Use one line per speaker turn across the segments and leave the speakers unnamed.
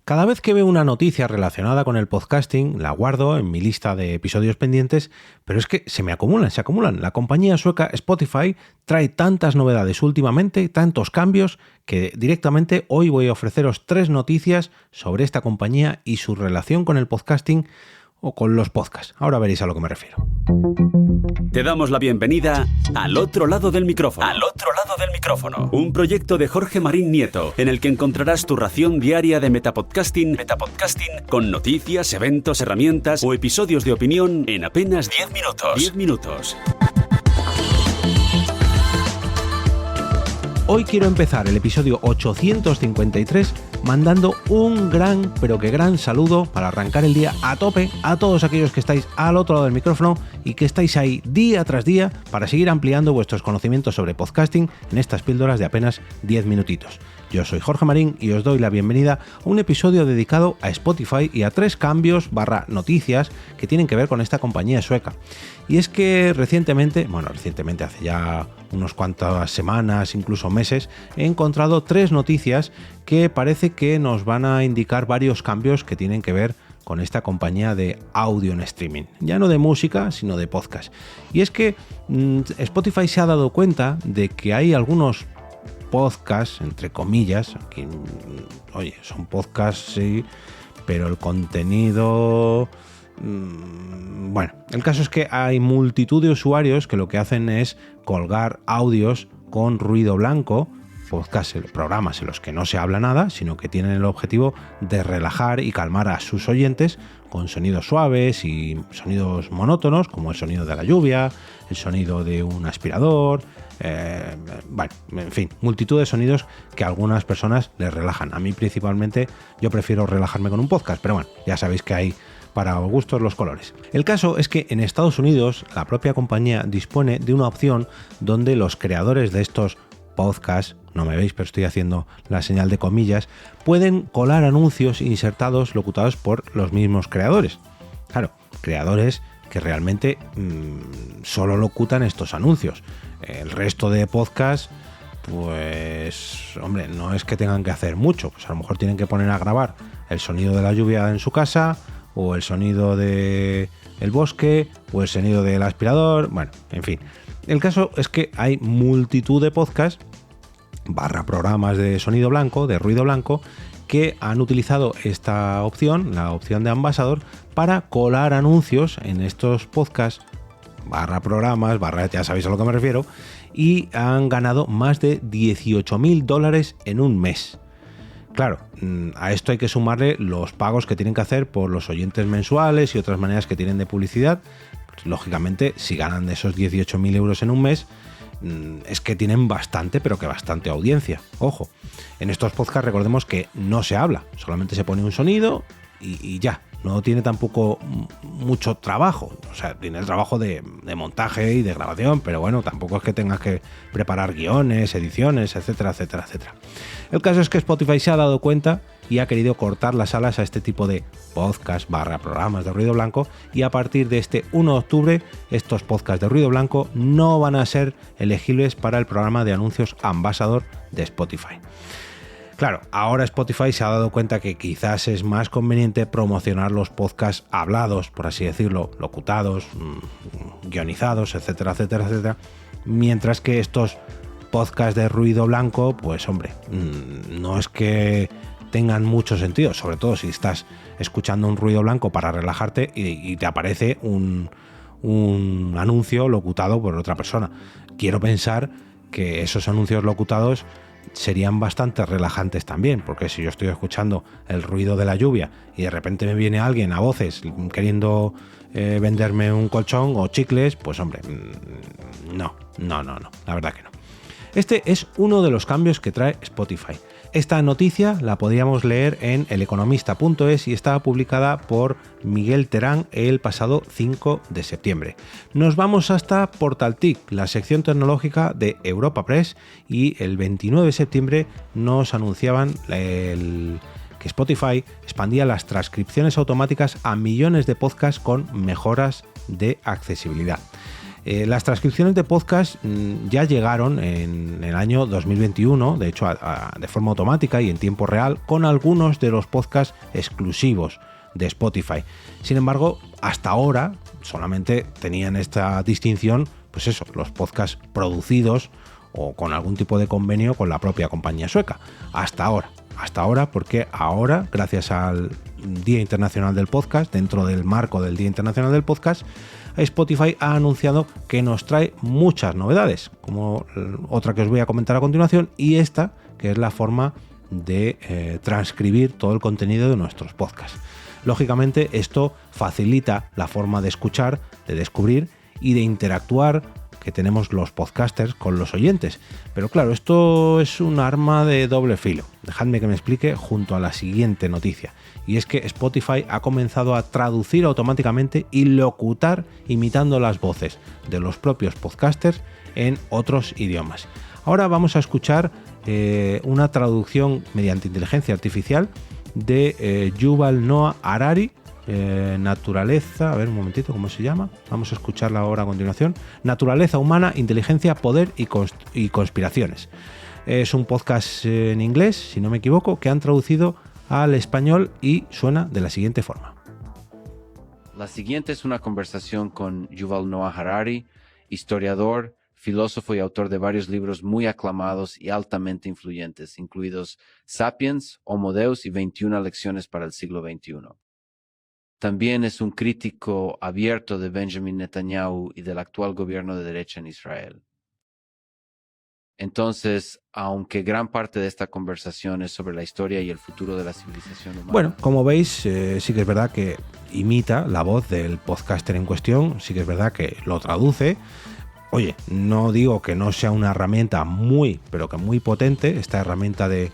Cada vez que veo una noticia relacionada con el podcasting, la guardo en mi lista de episodios pendientes, pero es que se acumulan. La compañía sueca Spotify trae tantas novedades últimamente, tantos cambios, que directamente hoy voy a ofreceros 3 noticias sobre esta compañía y su relación con el podcasting o con los podcasts. Ahora veréis a lo que me refiero.
Te damos la bienvenida al otro lado del micrófono. Al otro lado del micrófono. Un proyecto de Jorge Marín Nieto, en el que encontrarás tu ración diaria de metapodcasting con noticias, eventos, herramientas o episodios de opinión en apenas 10 minutos. 10 minutos.
Hoy quiero empezar el episodio 853 mandando un gran, pero que gran saludo para arrancar el día a tope a todos aquellos que estáis al otro lado del micrófono y que estáis ahí día tras día para seguir ampliando vuestros conocimientos sobre podcasting en estas píldoras de apenas 10 minutitos. Yo soy Jorge Marín y os doy la bienvenida a un episodio dedicado a Spotify y a 3 cambios / noticias que tienen que ver con esta compañía sueca. Y es que recientemente, hace ya unos cuantas semanas, incluso meses, he encontrado 3 noticias que parece que nos van a indicar varios cambios que tienen que ver con esta compañía de audio en streaming. Ya no de música, sino de podcast. Y es que Spotify se ha dado cuenta de que hay algunos podcasts, entre comillas, aquí, son podcasts, sí, pero el contenido... el caso es que hay multitud de usuarios que lo que hacen es colgar audios con ruido blanco, podcasts, programas en los que no se habla nada, sino que tienen el objetivo de relajar y calmar a sus oyentes con sonidos suaves y sonidos monótonos, como el sonido de la lluvia, el sonido de un aspirador, en fin, multitud de sonidos que a algunas personas les relajan. A mí principalmente yo prefiero relajarme con un podcast, pero bueno, ya sabéis que hay para gustos los colores. El caso es que en Estados Unidos la propia compañía dispone de una opción donde los creadores de estos podcasts, no me veis pero estoy haciendo la señal de comillas, pueden colar anuncios insertados locutados por los mismos creadores. Claro, creadores que realmente solo locutan estos anuncios. El resto de podcasts, pues, hombre, no es que tengan que hacer mucho. Pues a lo mejor tienen que poner a grabar el sonido de la lluvia en su casa, o el sonido del bosque, o el sonido del aspirador, en fin. El caso es que hay multitud de podcasts / programas de sonido blanco, de ruido blanco, que han utilizado esta opción, la opción de Ambassador, para colar anuncios en estos podcasts / programas, ya sabéis a lo que me refiero, y han ganado más de $18,000 en un mes. Claro, a esto hay que sumarle los pagos que tienen que hacer por los oyentes mensuales y otras maneras que tienen de publicidad. Pues, lógicamente, si ganan de esos 18.000 euros en un mes, es que tienen bastante, pero que bastante audiencia. Ojo, en estos podcasts recordemos que no se habla, solamente se pone un sonido y ya. No tiene tampoco mucho trabajo, o sea, tiene el trabajo de montaje y de grabación, pero bueno, tampoco es que tengas que preparar guiones, ediciones, etcétera, etcétera, etcétera. El caso es que Spotify se ha dado cuenta y ha querido cortar las alas a este tipo de podcast / programas de ruido blanco, y a partir de este 1 de octubre estos podcasts de ruido blanco no van a ser elegibles para el programa de anuncios Ambassador de Spotify. Claro, ahora Spotify se ha dado cuenta que quizás es más conveniente promocionar los podcasts hablados, por así decirlo, locutados, guionizados, etcétera, etcétera, etcétera, mientras que estos podcasts de ruido blanco, pues hombre, no es que tengan mucho sentido, sobre todo si estás escuchando un ruido blanco para relajarte y te aparece un anuncio locutado por otra persona. Quiero pensar que esos anuncios locutados serían bastante relajantes también, porque si yo estoy escuchando el ruido de la lluvia y de repente me viene alguien a voces queriendo venderme un colchón o chicles, pues hombre, no, la verdad que no. Este es uno de los cambios que trae Spotify. Esta noticia la podíamos leer en eleconomista.es y estaba publicada por Miguel Terán el pasado 5 de septiembre. Nos vamos hasta PortalTic, la sección tecnológica de Europa Press, y el 29 de septiembre nos anunciaban que Spotify expandía las transcripciones automáticas a millones de podcasts con mejoras de accesibilidad. Las transcripciones de podcast ya llegaron en el año 2021, de hecho de forma automática y en tiempo real, con algunos de los podcasts exclusivos de Spotify. Sin embargo, hasta ahora solamente tenían esta distinción, pues eso, los podcasts producidos o con algún tipo de convenio con la propia compañía sueca. Hasta ahora, porque ahora, gracias al Día Internacional del Podcast, dentro del marco del Día Internacional del Podcast, Spotify ha anunciado que nos trae muchas novedades, como otra que os voy a comentar a continuación, y esta, que es la forma de transcribir todo el contenido de nuestros podcasts. Lógicamente, esto facilita la forma de escuchar, de descubrir y de interactuar que tenemos los podcasters con los oyentes. Pero claro, esto es un arma de doble filo. Dejadme que me explique junto a la siguiente noticia. Y es que Spotify ha comenzado a traducir automáticamente y locutar imitando las voces de los propios podcasters en otros idiomas. Ahora vamos a escuchar una traducción mediante inteligencia artificial de Yuval Noah Harari, Naturaleza, a ver un momentito, ¿cómo se llama? Vamos a escucharla ahora a continuación. Naturaleza humana, inteligencia, poder y conspiraciones. Es un podcast en inglés, si no me equivoco, que han traducido al español y suena de la siguiente forma.
La siguiente es una conversación con Yuval Noah Harari, historiador, filósofo y autor de varios libros muy aclamados y altamente influyentes, incluidos Sapiens, Homo Deus y 21 lecciones para el siglo XXI. También es un crítico abierto de Benjamin Netanyahu y del actual gobierno de derecha en Israel. Entonces, aunque gran parte de esta conversación es sobre la historia y el futuro de la civilización humana...
Bueno, como veis, sí que es verdad que imita la voz del podcaster en cuestión, sí que es verdad que lo traduce. Oye, no digo que no sea una herramienta muy, pero que muy potente, esta herramienta de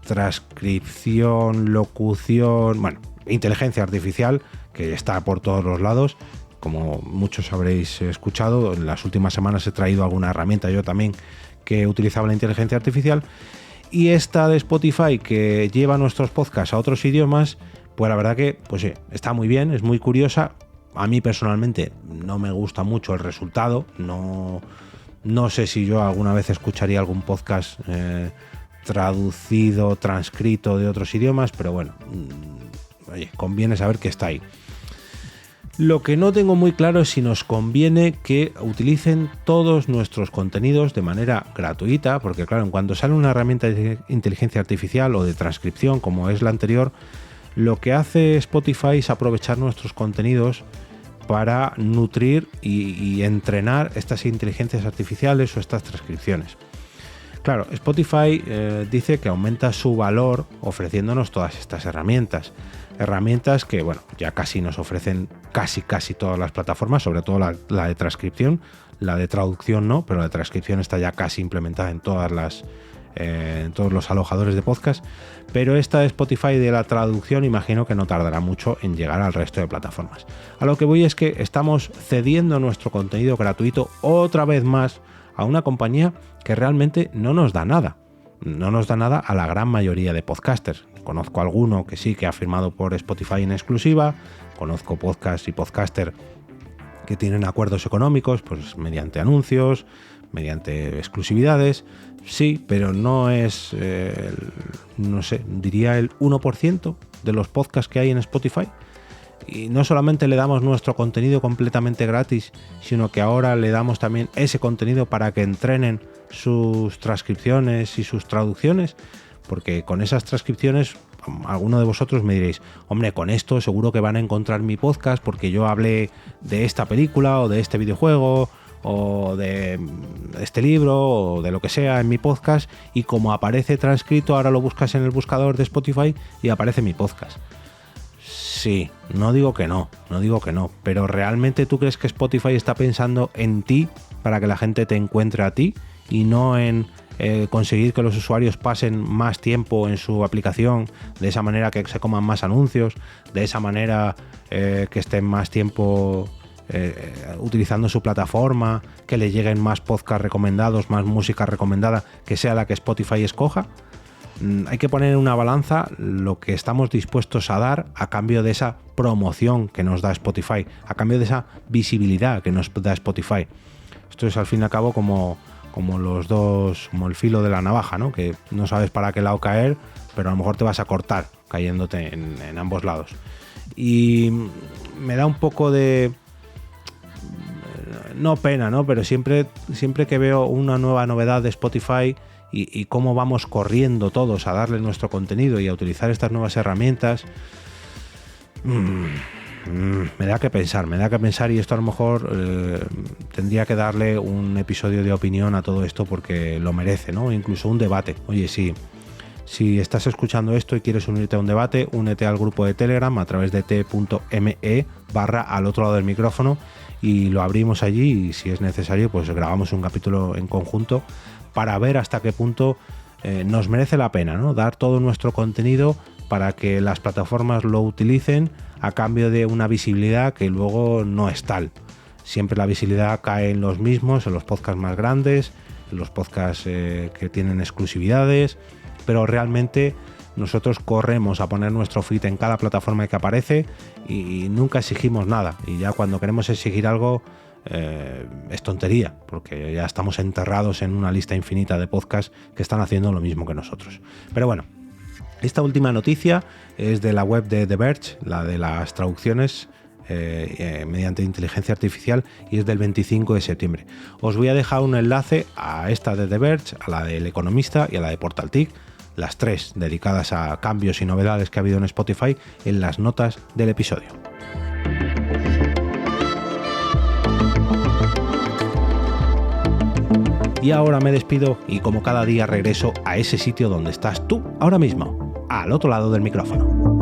transcripción, locución, bueno, inteligencia artificial, que está por todos los lados. Como muchos habréis escuchado, en las últimas semanas he traído alguna herramienta yo también que utilizaba la inteligencia artificial, y esta de Spotify que lleva nuestros podcasts a otros idiomas, pues la verdad que pues está muy bien, es muy curiosa. A mí personalmente no me gusta mucho el resultado, no sé si yo alguna vez escucharía algún podcast traducido, transcrito de otros idiomas, pero bueno, oye, conviene saber que está ahí. Lo que no tengo muy claro es si nos conviene que utilicen todos nuestros contenidos de manera gratuita, porque claro, en cuanto sale una herramienta de inteligencia artificial o de transcripción como es la anterior, lo que hace Spotify es aprovechar nuestros contenidos para nutrir y entrenar estas inteligencias artificiales o estas transcripciones. Claro, Spotify dice que aumenta su valor ofreciéndonos todas estas herramientas que, bueno, ya casi nos ofrecen casi todas las plataformas, sobre todo la de transcripción. La de traducción no, pero la de transcripción está ya casi implementada en en todos los alojadores de podcast. Pero esta de Spotify de la traducción imagino que no tardará mucho en llegar al resto de plataformas. A lo que voy es que estamos cediendo nuestro contenido gratuito otra vez más a una compañía que realmente no nos da nada. No nos da nada a la gran mayoría de podcasters. Conozco alguno que sí que ha firmado por Spotify en exclusiva, conozco podcasts y podcaster que tienen acuerdos económicos, pues mediante anuncios, mediante exclusividades, sí, pero no es, no sé, diría el 1% de los podcasts que hay en Spotify. Y no solamente le damos nuestro contenido completamente gratis, sino que ahora le damos también ese contenido para que entrenen sus transcripciones y sus traducciones, porque con esas transcripciones alguno de vosotros me diréis, hombre, con esto seguro que van a encontrar mi podcast porque yo hablé de esta película o de este videojuego o de este libro o de lo que sea en mi podcast, y como aparece transcrito ahora lo buscas en el buscador de Spotify y aparece mi podcast. Sí, no digo que no, pero ¿realmente tú crees que Spotify está pensando en ti para que la gente te encuentre a ti y no en conseguir que los usuarios pasen más tiempo en su aplicación, de esa manera que se coman más anuncios, de esa manera que estén más tiempo utilizando su plataforma, que le lleguen más podcasts recomendados, más música recomendada, que sea la que Spotify escoja? hay que poner en una balanza lo que estamos dispuestos a dar a cambio de esa promoción que nos da Spotify, a cambio de esa visibilidad que nos da Spotify. Esto es al fin y al cabo como los dos, como el filo de la navaja, ¿no? Que no sabes para qué lado caer, pero a lo mejor te vas a cortar cayéndote en ambos lados. Y me da un poco de... no pena, ¿no? Pero siempre que veo una nueva novedad de Spotify y cómo vamos corriendo todos a darle nuestro contenido y a utilizar estas nuevas herramientas, me da que pensar, y esto a lo mejor tendría que darle un episodio de opinión a todo esto porque lo merece, ¿no? Incluso un debate. Oye, si estás escuchando esto y quieres unirte a un debate, únete al grupo de Telegram a través de t.me/al otro lado del micrófono y lo abrimos allí, y si es necesario pues grabamos un capítulo en conjunto para ver hasta qué punto nos merece la pena, ¿no? Dar todo nuestro contenido para que las plataformas lo utilicen a cambio de una visibilidad que luego no es tal. Siempre la visibilidad cae en los mismos, en los podcasts más grandes, en los podcasts que tienen exclusividades, pero realmente nosotros corremos a poner nuestro feed en cada plataforma que aparece y nunca exigimos nada, y ya cuando queremos exigir algo es tontería, porque ya estamos enterrados en una lista infinita de podcasts que están haciendo lo mismo que nosotros. Pero bueno, esta última noticia es de la web de The Verge, la de las traducciones mediante inteligencia artificial, y es del 25 de septiembre. Os voy a dejar un enlace a esta de The Verge, a la del Economista y a la de Portaltic, las tres dedicadas a cambios y novedades que ha habido en Spotify, en las notas del episodio. Y ahora me despido y como cada día regreso a ese sitio donde estás tú ahora mismo, al otro lado del micrófono.